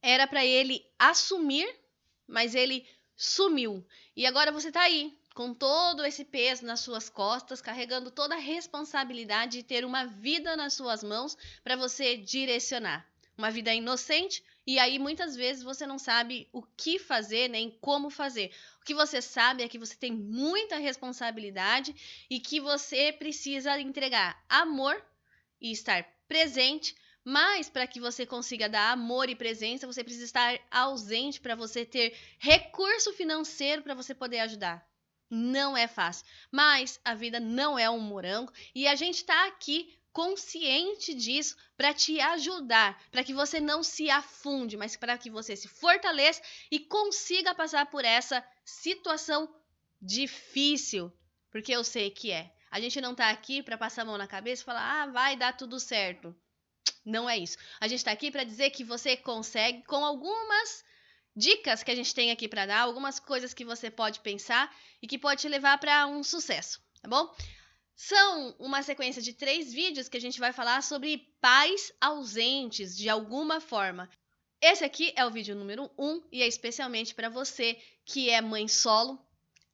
Era para ele assumir, mas ele sumiu. E agora você tá aí, com todo esse peso nas suas costas, carregando toda a responsabilidade de ter uma vida nas suas mãos para você direcionar. Uma vida inocente, e aí muitas vezes você não sabe o que fazer, nem como fazer. O que você sabe é que você tem muita responsabilidade e que você precisa entregar amor e estar presente, mas para que você consiga dar amor e presença, você precisa estar ausente para você ter recurso financeiro para você poder ajudar. Não é fácil, mas a vida não é um morango e a gente está aqui consciente disso para te ajudar, para que você não se afunde, mas para que você se fortaleça e consiga passar por essa situação difícil, porque eu sei que é. A gente não tá aqui para passar a mão na cabeça e falar: "Ah, vai dar tudo certo". Não é isso. A gente tá aqui para dizer que você consegue com algumas dicas que a gente tem aqui para dar, algumas coisas que você pode pensar e que pode te levar para um sucesso, tá bom? São uma sequência de 3 vídeos que a gente vai falar sobre pais ausentes de alguma forma. Esse aqui é o vídeo número 1 e é especialmente para você que é mãe solo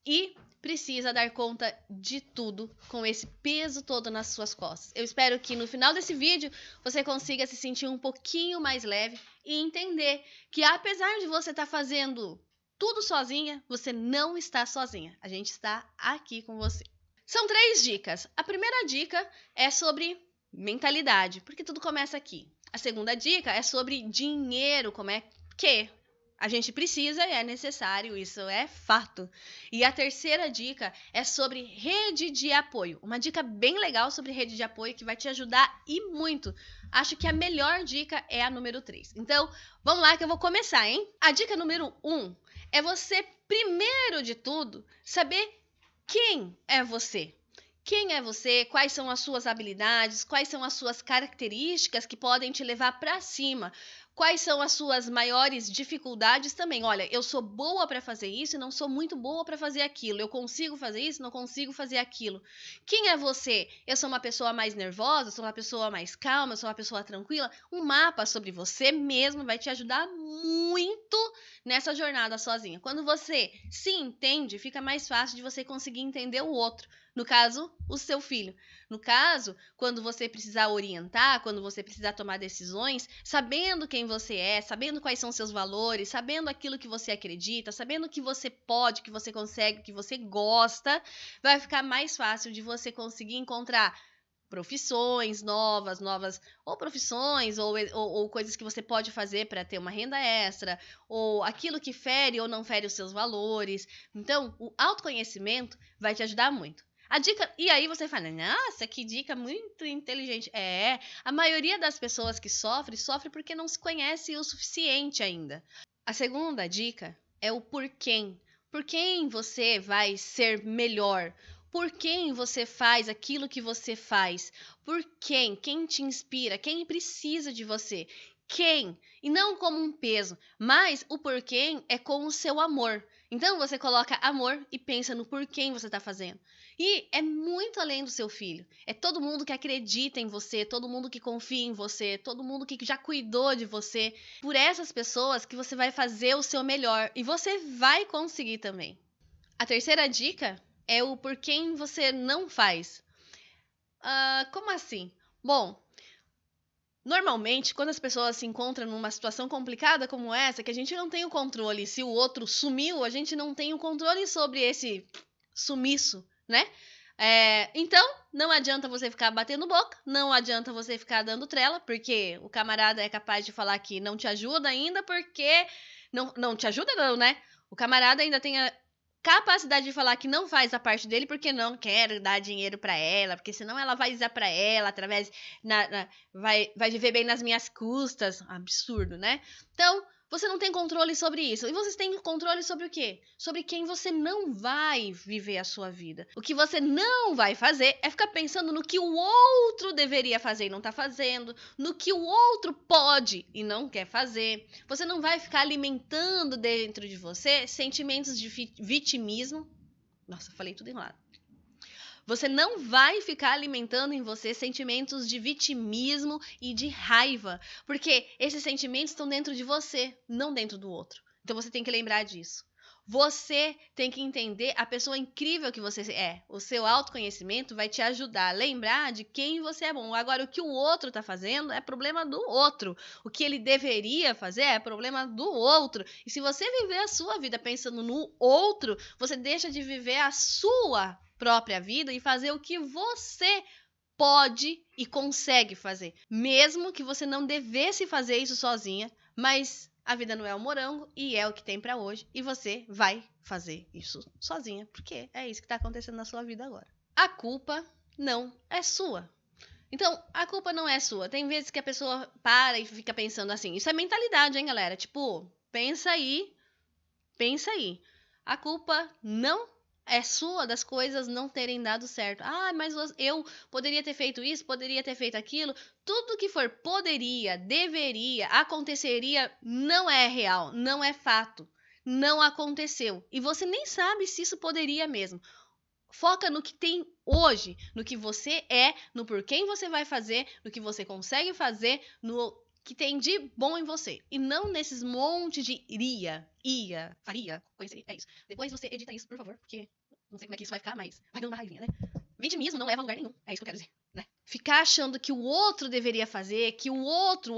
e precisa dar conta de tudo com esse peso todo nas suas costas. Eu espero que no final desse vídeo você consiga se sentir um pouquinho mais leve e entender que apesar de você estar fazendo tudo sozinha, você não está sozinha. A gente está aqui com você. São 3 dicas. A primeira dica é sobre mentalidade, porque tudo começa aqui. A segunda dica é sobre dinheiro, como é que a gente precisa e é necessário, isso é fato. E a terceira dica é sobre rede de apoio. Uma dica bem legal sobre rede de apoio que vai te ajudar e muito. Acho que a melhor dica é a número 3. Então, vamos lá que eu vou começar, hein? A dica número 1 é você, primeiro de tudo, saber quem é você. Quem é você? Quais são as suas habilidades? Quais são as suas características que podem te levar para cima? Quais são as suas maiores dificuldades também? Olha, eu sou boa para fazer isso e não sou muito boa para fazer aquilo. Eu consigo fazer isso, não consigo fazer aquilo. Quem é você? Eu sou uma pessoa mais nervosa, sou uma pessoa mais calma, sou uma pessoa tranquila. Um mapa sobre você mesmo vai te ajudar muito nessa jornada sozinha. Quando você se entende, fica mais fácil de você conseguir entender o outro. No caso, o seu filho. No caso, quando você precisar orientar, quando você precisar tomar decisões, sabendo quem você é, sabendo quais são seus valores, sabendo aquilo que você acredita, sabendo que você pode, que você consegue, que você gosta, vai ficar mais fácil de você conseguir encontrar profissões novas, ou profissões, ou coisas que você pode fazer para ter uma renda extra, ou aquilo que fere ou não fere os seus valores. Então, o autoconhecimento vai te ajudar muito. A dica, e aí você fala, nossa, que dica muito inteligente. É, a maioria das pessoas que sofre porque não se conhece o suficiente ainda. A segunda dica é o porquê. Por quem você vai ser melhor? Por quem você faz aquilo que você faz? Por quem? Quem te inspira? Quem precisa de você? Quem? E não como um peso, mas o porquê é com o seu amor. Então você coloca amor e pensa no porquê você está fazendo. E é muito além do seu filho. É todo mundo que acredita em você, todo mundo que confia em você, todo mundo que já cuidou de você. Por essas pessoas que você vai fazer o seu melhor e você vai conseguir também. A terceira dica é o por quem você não faz. Como assim? Bom, normalmente, quando as pessoas se encontram numa situação complicada como essa, que a gente não tem o controle, se o outro sumiu, a gente não tem o controle sobre esse sumiço, né? Então, não adianta você ficar batendo boca, não adianta você ficar dando trela, porque o camarada é capaz de falar que não te ajuda ainda, porque. Não te ajuda, não, né? O camarada ainda tem a capacidade de falar que não faz a parte dele porque não quer dar dinheiro pra ela, porque senão ela vai usar pra ela através. Vai viver bem nas minhas custas. Absurdo, né? Então, você não tem controle sobre isso. E você tem controle sobre o quê? Sobre quem você não vai viver a sua vida. O que você não vai fazer é ficar pensando no que o outro deveria fazer e não tá fazendo, no que o outro pode e não quer fazer. Você não vai ficar alimentando dentro de você sentimentos de vitimismo. Nossa, falei tudo enrolado. Você não vai ficar alimentando em você sentimentos de vitimismo e de raiva, porque esses sentimentos estão dentro de você, não dentro do outro. Então você tem que lembrar disso. Você tem que entender a pessoa incrível que você é. O seu autoconhecimento vai te ajudar a lembrar de quem você é bom. Agora, o que o outro está fazendo é problema do outro. O que ele deveria fazer é problema do outro. E se você viver a sua vida pensando no outro, você deixa de viver a sua própria vida e fazer o que você pode e consegue fazer. Mesmo que você não devesse fazer isso sozinha, mas a vida não é um morango e é o que tem pra hoje e você vai fazer isso sozinha, porque é isso que tá acontecendo na sua vida agora. A culpa não é sua. Então, a culpa não é sua. Tem vezes que a pessoa para e fica pensando assim. Isso é mentalidade, hein, galera? Tipo, pensa aí. A culpa não é sua das coisas não terem dado certo. Ah, mas eu poderia ter feito isso, poderia ter feito aquilo. Tudo que for poderia, deveria, aconteceria, não é real, não é fato. Não aconteceu. E você nem sabe se isso poderia mesmo. Foca no que tem hoje, no que você é, no por quem você vai fazer, no que você consegue fazer, no que tem de bom em você. E não nesses montes de faria, conheceria. É isso. Depois você edita isso, por favor, porque não sei como é que isso vai ficar, mas vai dando uma raivinha, né? Vitimismo não leva a lugar nenhum. É isso que eu quero dizer, né? Ficar achando que o outro deveria fazer, que o outro,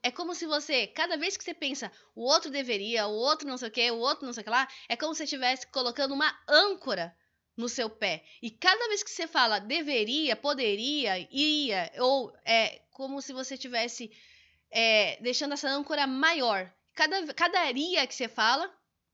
é como se você, cada vez que você pensa, o outro deveria, o outro não sei o que, o outro não sei o que lá, é como se você estivesse colocando uma âncora no seu pé. E cada vez que você fala deveria, poderia, ia, ou é como se você estivesse deixando essa âncora maior. Cada iria que você fala,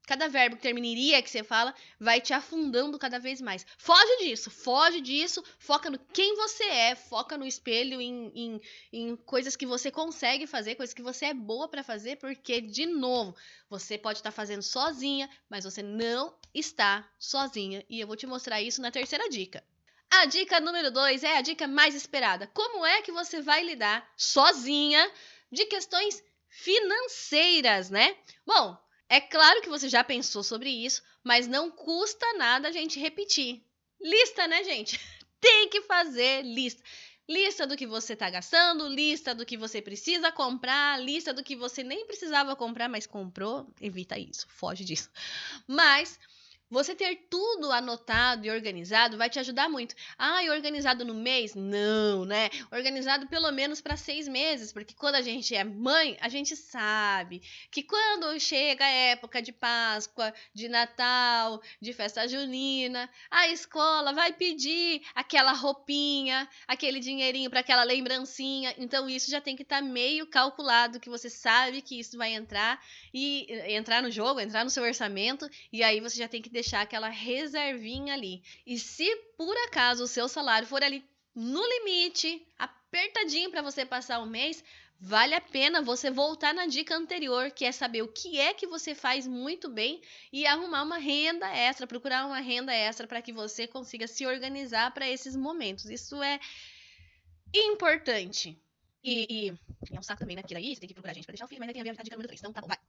cada verbo que termina iria que você fala, vai te afundando cada vez mais. Foge disso, foca no quem você é, foca no espelho, em coisas que você consegue fazer, coisas que você é boa pra fazer, porque, de novo, você pode estar fazendo sozinha, mas você não está sozinha. E eu vou te mostrar isso na terceira dica. A dica número 2 é a dica mais esperada. Como é que você vai lidar sozinha de questões financeiras, né? Bom, é claro que você já pensou sobre isso, mas não custa nada a gente repetir. Lista, né, gente? Tem que fazer lista. Lista do que você está gastando, lista do que você precisa comprar, lista do que você nem precisava comprar, mas comprou. Evita isso, foge disso. Mas você ter tudo anotado e organizado vai te ajudar muito. Ah, e organizado no mês? Não, né? Organizado pelo menos para 6 meses, porque quando a gente é mãe, a gente sabe que quando chega a época de Páscoa, de Natal, de festa junina, a escola vai pedir aquela roupinha, aquele dinheirinho para aquela lembrancinha. Então isso já tem que estar meio calculado, que você sabe que isso vai entrar e entrar no jogo, entrar no seu orçamento, e aí você já tem que deixar aquela reservinha ali. E se por acaso o seu salário for ali no limite, apertadinho para você passar o mês, vale a pena você voltar na dica anterior, que é saber o que é que você faz muito bem e arrumar uma renda extra, procurar uma renda extra para que você consiga se organizar para esses momentos. Isso é importante. E é um saco também, né? Porque daí você tem que procurar gente para deixar o filho, mas aí tem a dica número 3. Então tá bom, vai.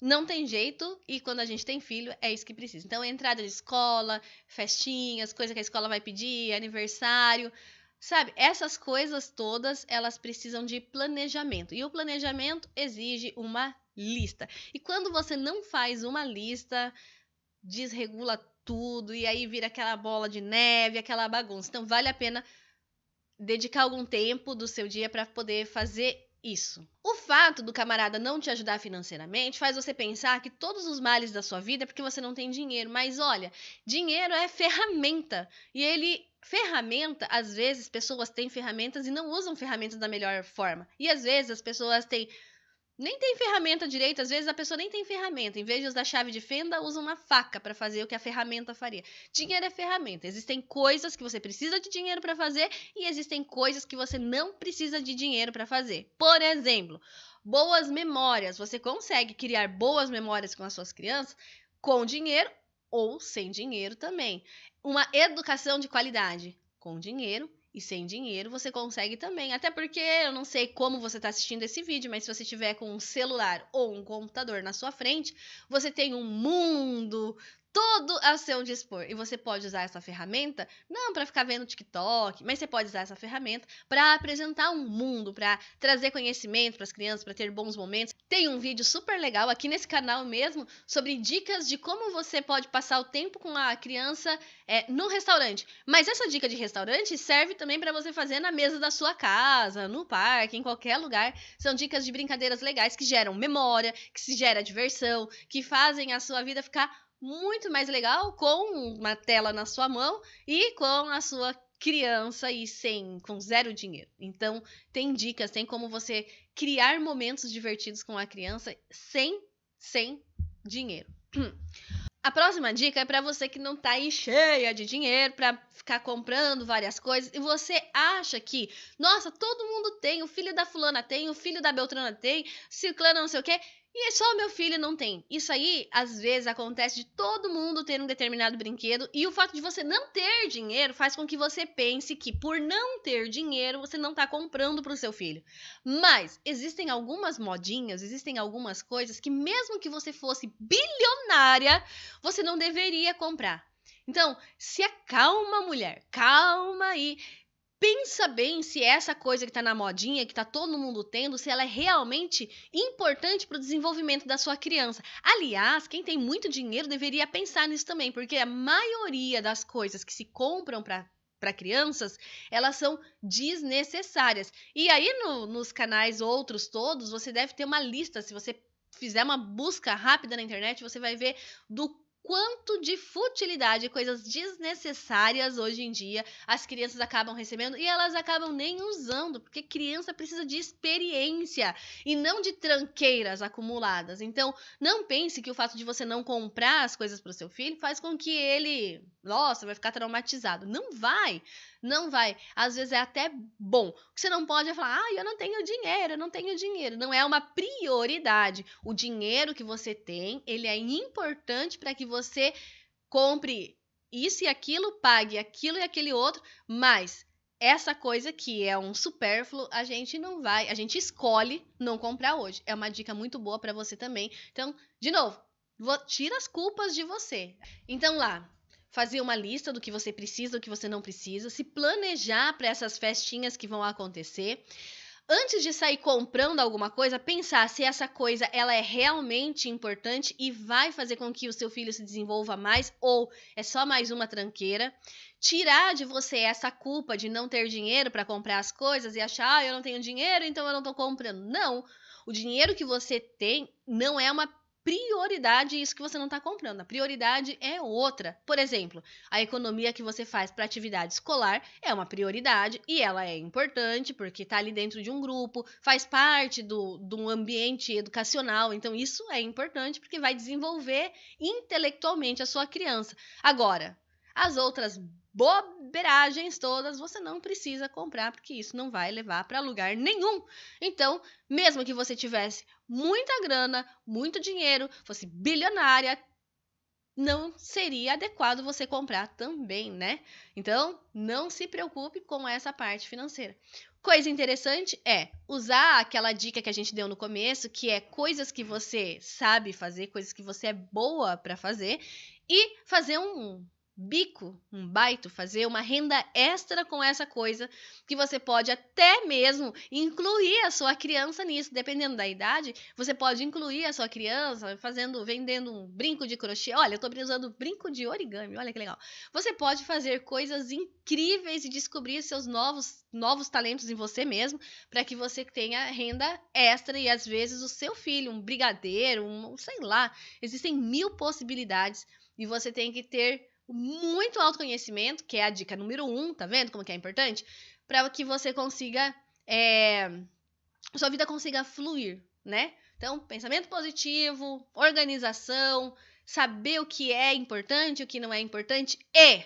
Não tem jeito, e quando a gente tem filho, é isso que precisa. Então, entrada de escola, festinhas, coisa que a escola vai pedir, aniversário, sabe? Essas coisas todas, elas precisam de planejamento. E o planejamento exige uma lista. E quando você não faz uma lista, desregula tudo, e aí vira aquela bola de neve, aquela bagunça. Então, vale a pena dedicar algum tempo do seu dia para poder fazer isso. O fato do camarada não te ajudar financeiramente faz você pensar que todos os males da sua vida é porque você não tem dinheiro. Mas olha, dinheiro é ferramenta. Ferramenta, às vezes, pessoas têm ferramentas e não usam ferramentas da melhor forma. E às vezes as pessoas nem tem ferramenta direito, às vezes a pessoa nem tem ferramenta. Em vez de usar chave de fenda, usa uma faca para fazer o que a ferramenta faria. Dinheiro é ferramenta. Existem coisas que você precisa de dinheiro para fazer e existem coisas que você não precisa de dinheiro para fazer. Por exemplo, boas memórias. Você consegue criar boas memórias com as suas crianças com dinheiro ou sem dinheiro também. Uma educação de qualidade com dinheiro e sem dinheiro você consegue também. Até porque eu não sei como você está assistindo esse vídeo, mas se você tiver com um celular ou um computador na sua frente, você tem um mundo tudo a seu dispor. E você pode usar essa ferramenta não para ficar vendo TikTok, mas você pode usar essa ferramenta para apresentar um mundo, para trazer conhecimento para as crianças, para ter bons momentos. Tem um vídeo super legal aqui nesse canal mesmo sobre dicas de como você pode passar o tempo com a criança no restaurante. Mas essa dica de restaurante serve também para você fazer na mesa da sua casa, no parque, em qualquer lugar. São dicas de brincadeiras legais que geram memória, que se gera diversão, que fazem a sua vida ficar muito mais legal com uma tela na sua mão e com a sua criança e com zero dinheiro. Então, tem dicas, tem como você criar momentos divertidos com a criança sem dinheiro. A próxima dica é para você que não tá aí cheia de dinheiro para ficar comprando várias coisas e você acha que, nossa, todo mundo tem, o filho da fulana tem, o filho da Beltrana tem, ciclana não sei o quê, e só o meu filho não tem. Isso aí, às vezes, acontece de todo mundo ter um determinado brinquedo e o fato de você não ter dinheiro faz com que você pense que, por não ter dinheiro, você não tá comprando pro seu filho. Mas existem algumas modinhas, existem algumas coisas que mesmo que você fosse bilionária, você não deveria comprar. Então, se acalma, mulher. Calma aí. Pensa bem se essa coisa que tá na modinha, que tá todo mundo tendo, se ela é realmente importante para o desenvolvimento da sua criança. Aliás, quem tem muito dinheiro deveria pensar nisso também, porque a maioria das coisas que se compram para crianças, elas são desnecessárias. E aí nos canais outros todos, você deve ter uma lista, se você fizer uma busca rápida na internet, você vai ver do quanto de futilidade, coisas desnecessárias hoje em dia as crianças acabam recebendo e elas acabam nem usando, porque criança precisa de experiência e não de tranqueiras acumuladas. Então, não pense que o fato de você não comprar as coisas para o seu filho faz com que ele, nossa, vai ficar traumatizado. Não vai. Não vai. Às vezes é até bom. O que você não pode é falar, eu não tenho dinheiro, eu não tenho dinheiro. Não é uma prioridade. O dinheiro que você tem, ele é importante para que você compre isso e aquilo, pague aquilo e aquele outro, mas essa coisa que é um supérfluo, a gente escolhe não comprar hoje. É uma dica muito boa para você também. Então, de novo, tira as culpas de você. Então lá, fazer uma lista do que você precisa, do que você não precisa, se planejar para essas festinhas que vão acontecer. Antes de sair comprando alguma coisa, pensar se essa coisa ela é realmente importante e vai fazer com que o seu filho se desenvolva mais ou é só mais uma tranqueira. Tirar de você essa culpa de não ter dinheiro para comprar as coisas e achar, eu não tenho dinheiro, então eu não estou comprando. Não, o dinheiro que você tem não é uma prioridade isso que você não está comprando. A prioridade é outra. Por exemplo, a economia que você faz para atividade escolar é uma prioridade e ela é importante porque está ali dentro de um grupo, faz parte de um ambiente educacional. Então, isso é importante porque vai desenvolver intelectualmente a sua criança. Agora, as outras boberagens todas você não precisa comprar porque isso não vai levar para lugar nenhum. Então, mesmo que você tivesse muita grana, muito dinheiro, fosse bilionária, não seria adequado você comprar também, né? Então, não se preocupe com essa parte financeira. Coisa interessante é usar aquela dica que a gente deu no começo, que é coisas que você sabe fazer, coisas que você é boa para fazer, e fazer um bico, um baito, fazer uma renda extra com essa coisa, que você pode até mesmo incluir a sua criança nisso, dependendo da idade, você pode incluir a sua criança vendendo um brinco de crochê. Olha, eu tô usando brinco de origami, olha que legal. Você pode fazer coisas incríveis e descobrir seus novos talentos em você mesmo, para que você tenha renda extra e às vezes o seu filho, um brigadeiro, sei lá, existem 1000 possibilidades e você tem que ter muito autoconhecimento, que é a dica número 1, tá vendo como que é importante? Para que você consiga, sua vida consiga fluir, né? Então, pensamento positivo, organização, saber o que é importante, o que não é importante e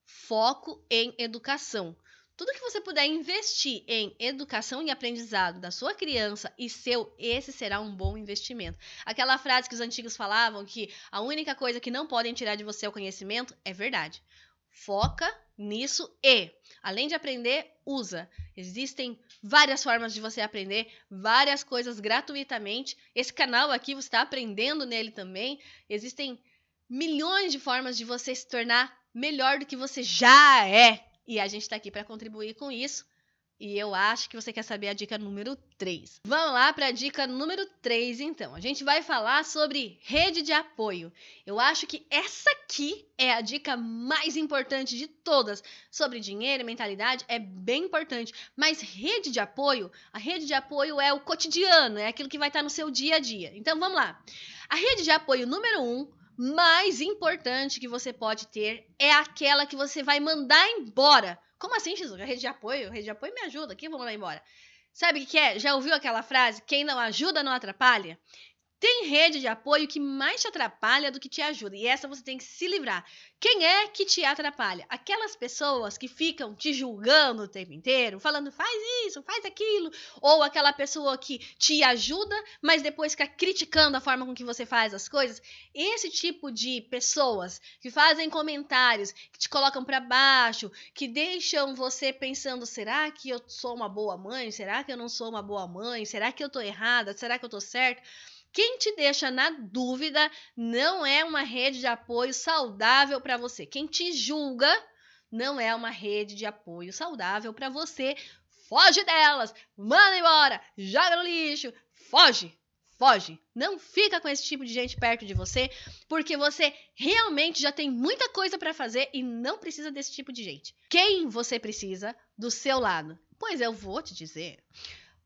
foco em educação. Tudo que você puder investir em educação e aprendizado da sua criança e esse será um bom investimento. Aquela frase que os antigos falavam que a única coisa que não podem tirar de você é o conhecimento, é verdade. Foca nisso e, além de aprender, usa. Existem várias formas de você aprender, várias coisas gratuitamente. Esse canal aqui, você está aprendendo nele também. Existem milhões de formas de você se tornar melhor do que você já é. E a gente está aqui para contribuir com isso. E eu acho que você quer saber a dica número 3. Vamos lá para a dica número 3, então. A gente vai falar sobre rede de apoio. Eu acho que essa aqui é a dica mais importante de todas. Sobre dinheiro e mentalidade é bem importante. Mas rede de apoio, a rede de apoio é o cotidiano, é aquilo que vai estar no seu dia a dia. Então vamos lá. A rede de apoio número 1, mais importante que você pode ter, é aquela que você vai mandar embora. Como assim, Jesus? Rede de apoio? Rede de apoio me ajuda. Quem eu vou mandar embora? Sabe o que é? Já ouviu aquela frase? Quem não ajuda não atrapalha? Tem rede de apoio que mais te atrapalha do que te ajuda. E essa você tem que se livrar. Quem é que te atrapalha? Aquelas pessoas que ficam te julgando o tempo inteiro, falando faz isso, faz aquilo. Ou aquela pessoa que te ajuda, mas depois fica criticando a forma com que você faz as coisas. Esse tipo de pessoas que fazem comentários, que te colocam para baixo, que deixam você pensando, será que eu sou uma boa mãe? Será que eu não sou uma boa mãe? Será que eu tô errada? Será que eu tô certa? Quem te deixa na dúvida não é uma rede de apoio saudável para você. Quem te julga não é uma rede de apoio saudável para você. Foge delas, manda embora, joga no lixo, foge. Foge. Não fica com esse tipo de gente perto de você, porque você realmente já tem muita coisa para fazer e não precisa desse tipo de gente. Quem você precisa do seu lado? Pois eu vou te dizer.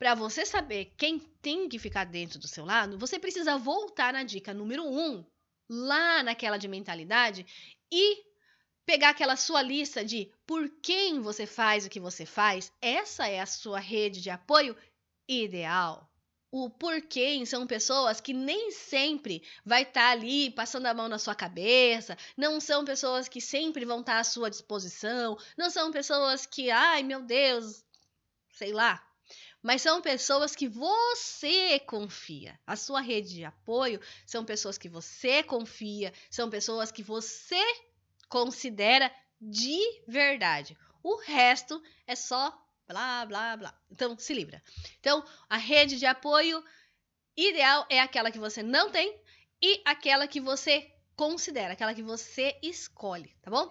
Para você saber quem tem que ficar dentro do seu lado, você precisa voltar na dica número 1, lá naquela de mentalidade, e pegar aquela sua lista de por quem você faz o que você faz. Essa é a sua rede de apoio ideal. O porquê são pessoas que nem sempre vai estar ali passando a mão na sua cabeça, não são pessoas que sempre vão estar à sua disposição, não são pessoas que, ai meu Deus, sei lá, mas são pessoas que você confia. A sua rede de apoio são pessoas que você confia, são pessoas que você considera de verdade. O resto é só blá, blá, blá. Então, se livra. Então, a rede de apoio ideal é aquela que você não tem e aquela que você considera, aquela que você escolhe, tá bom?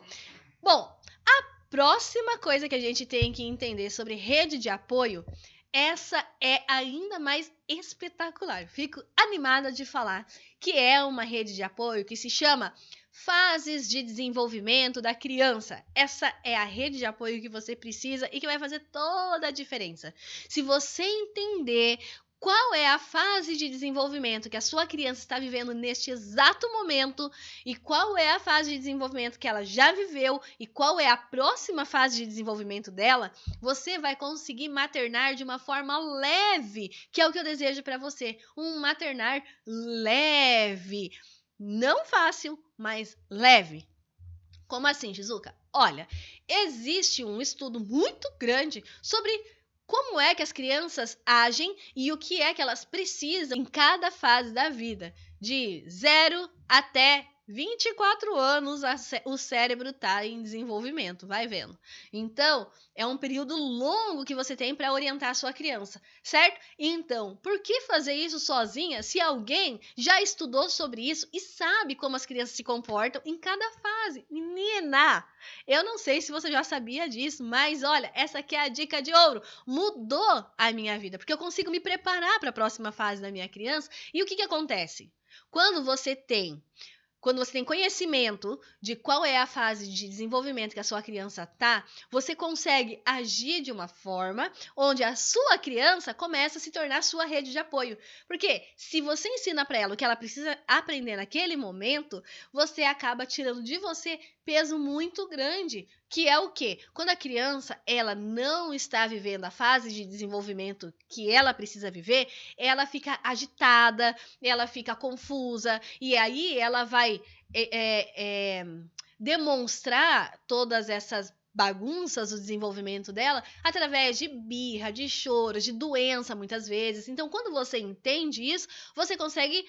Bom, a próxima coisa que a gente tem que entender sobre rede de apoio, essa é ainda mais espetacular. Fico animada de falar que é uma rede de apoio que se chama Fases de Desenvolvimento da Criança. Essa é a rede de apoio que você precisa e que vai fazer toda a diferença. Se você entender qual é a fase de desenvolvimento que a sua criança está vivendo neste exato momento e qual é a fase de desenvolvimento que ela já viveu e qual é a próxima fase de desenvolvimento dela, você vai conseguir maternar de uma forma leve, que é o que eu desejo para você, um maternar leve, não fácil, mas leve. Como assim, Shizuka? Olha, existe um estudo muito grande sobre como é que as crianças agem e o que é que elas precisam em cada fase da vida. De 0 até 24 anos, o cérebro está em desenvolvimento, vai vendo. Então, é um período longo que você tem para orientar a sua criança, certo? Então, por que fazer isso sozinha se alguém já estudou sobre isso e sabe como as crianças se comportam em cada fase? Menina, eu não sei se você já sabia disso, mas olha, essa aqui é a dica de ouro. Mudou a minha vida, porque eu consigo me preparar para a próxima fase da minha criança. E o que acontece? Quando você tem conhecimento de qual é a fase de desenvolvimento que a sua criança está, você consegue agir de uma forma onde a sua criança começa a se tornar sua rede de apoio. Porque se você ensina para ela o que ela precisa aprender naquele momento, você acaba tirando de você peso muito grande, que é o quê? Quando a criança ela não está vivendo a fase de desenvolvimento que ela precisa viver, ela fica agitada, ela fica confusa, e aí ela vai demonstrar todas essas bagunças do desenvolvimento dela através de birra, de choro, de doença muitas vezes. Então, quando você entende isso, você consegue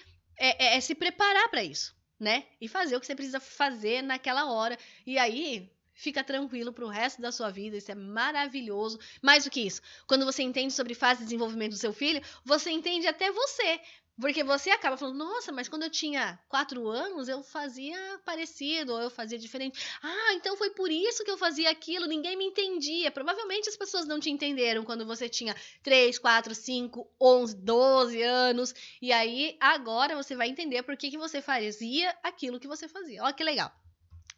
se preparar para isso, né? E fazer o que você precisa fazer naquela hora. E aí fica tranquilo pro resto da sua vida, isso é maravilhoso. Mais do que isso, quando você entende sobre fase de desenvolvimento do seu filho, você entende até você. Porque você acaba falando, nossa, mas quando eu tinha 4 anos, eu fazia parecido, ou eu fazia diferente. Ah, então foi por isso que eu fazia aquilo, ninguém me entendia. Provavelmente as pessoas não te entenderam quando você tinha 3, 4, 5, 11, 12 anos. E aí, agora você vai entender por que você fazia aquilo que você fazia. Olha que legal.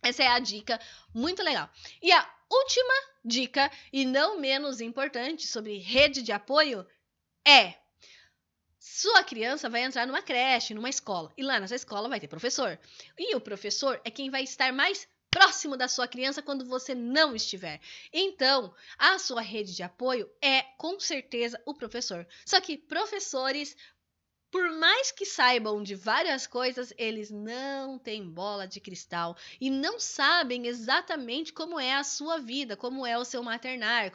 Essa é a dica, muito legal. E a última dica, e não menos importante, sobre rede de apoio, é: sua criança vai entrar numa creche, numa escola, e lá nessa escola vai ter professor. E o professor é quem vai estar mais próximo da sua criança quando você não estiver. Então, a sua rede de apoio é, com certeza, o professor. Só que professores, por mais que saibam de várias coisas, eles não têm bola de cristal e não sabem exatamente como é a sua vida, como é o seu maternar,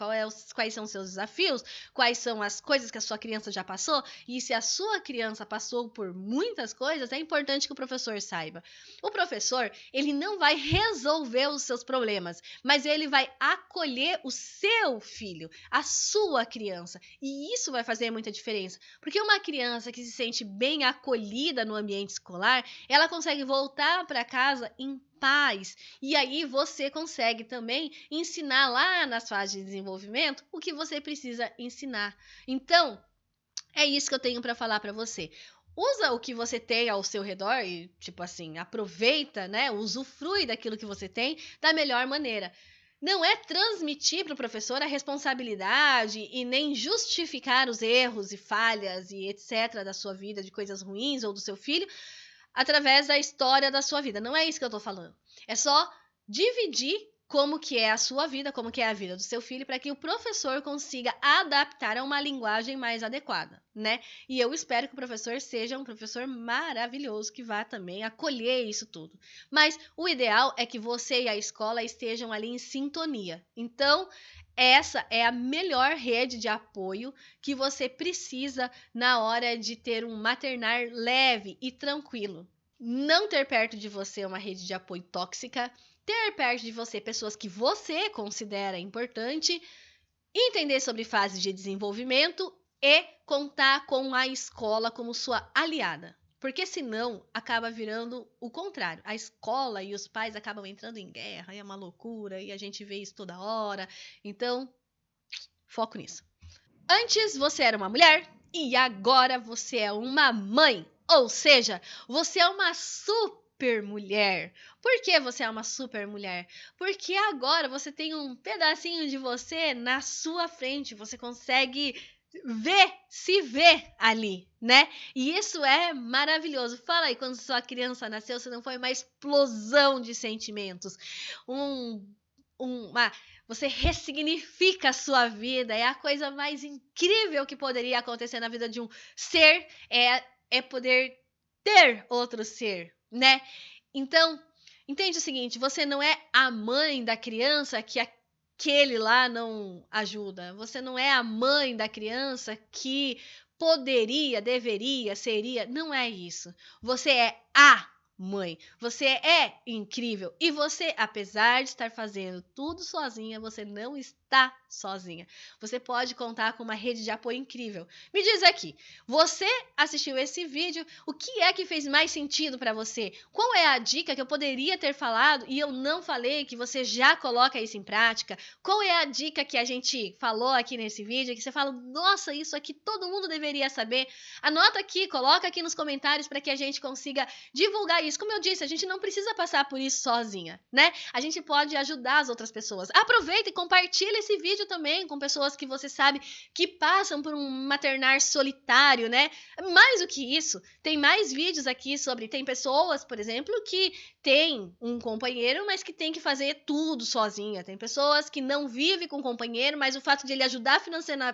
quais são os seus desafios, quais são as coisas que a sua criança já passou. E se a sua criança passou por muitas coisas, é importante que o professor saiba. O professor, ele não vai resolver os seus problemas, mas ele vai acolher o seu filho, a sua criança. E isso vai fazer muita diferença, porque uma criança que se sente bem acolhida no ambiente escolar, ela consegue voltar para casa em paz. E aí você consegue também ensinar lá nas fases de desenvolvimento o que você precisa ensinar. Então, é isso que eu tenho para falar para você. Usa o que você tem ao seu redor e, tipo assim, aproveita, né? Usufrui daquilo que você tem da melhor maneira. Não é transmitir para o professor a responsabilidade e nem justificar os erros e falhas e etc. da sua vida, de coisas ruins ou do seu filho, através da história da sua vida. Não é isso que eu estou falando. É só dividir como que é a sua vida, como que é a vida do seu filho, para que o professor consiga adaptar a uma linguagem mais adequada, né? E eu espero que o professor seja um professor maravilhoso, que vá também acolher isso tudo. Mas o ideal é que você e a escola estejam ali em sintonia. Então, essa é a melhor rede de apoio que você precisa na hora de ter um maternar leve e tranquilo. Não ter perto de você uma rede de apoio tóxica, ter perto de você pessoas que você considera importante, entender sobre fases de desenvolvimento e contar com a escola como sua aliada. Porque senão acaba virando o contrário. A escola e os pais acabam entrando em guerra, e é uma loucura, e a gente vê isso toda hora. Então, foco nisso. Antes você era uma mulher e agora você é uma mãe. Ou seja, você é uma super mulher. Por que você é uma super mulher? Porque agora você tem um pedacinho de você na sua frente. Você consegue se ver ali, né? E isso é maravilhoso. Fala aí, quando sua criança nasceu, você não foi uma explosão de sentimentos, você ressignifica a sua vida, é a coisa mais incrível que poderia acontecer na vida de um ser, é poder ter outro ser, né? Então, entende o seguinte, você não é a mãe da criança que aquele lá não ajuda, você não é a mãe da criança que poderia, deveria, seria, não é isso. Você é a mãe, você é incrível e você, apesar de estar fazendo tudo sozinha, você não está sozinha. Você pode contar com uma rede de apoio incrível. Me diz aqui, você assistiu esse vídeo, o que é que fez mais sentido para você? Qual é a dica que eu poderia ter falado e eu não falei, que você já coloca isso em prática? Qual é a dica que a gente falou aqui nesse vídeo, que você fala, nossa, isso aqui todo mundo deveria saber? Anota aqui, coloca aqui nos comentários para que a gente consiga divulgar isso. Como eu disse, a gente não precisa passar por isso sozinha, né? A gente pode ajudar as outras pessoas. Aproveita e compartilha esse vídeo também com pessoas que você sabe que passam por um maternar solitário, né? Mais do que isso, tem mais vídeos aqui sobre... Tem pessoas, por exemplo, que têm um companheiro, mas que tem que fazer tudo sozinha. Tem pessoas que não vivem com companheiro, mas o fato de ele ajudar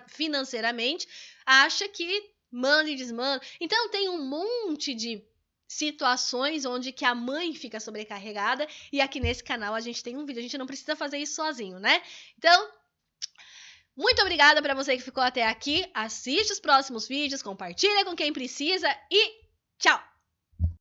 financeiramente, acha que manda e desmanda. Então tem um monte de situações onde que a mãe fica sobrecarregada, e aqui nesse canal a gente tem um vídeo, a gente não precisa fazer isso sozinho, né? Então, muito obrigada para você que ficou até aqui, assiste os próximos vídeos, compartilha com quem precisa e tchau!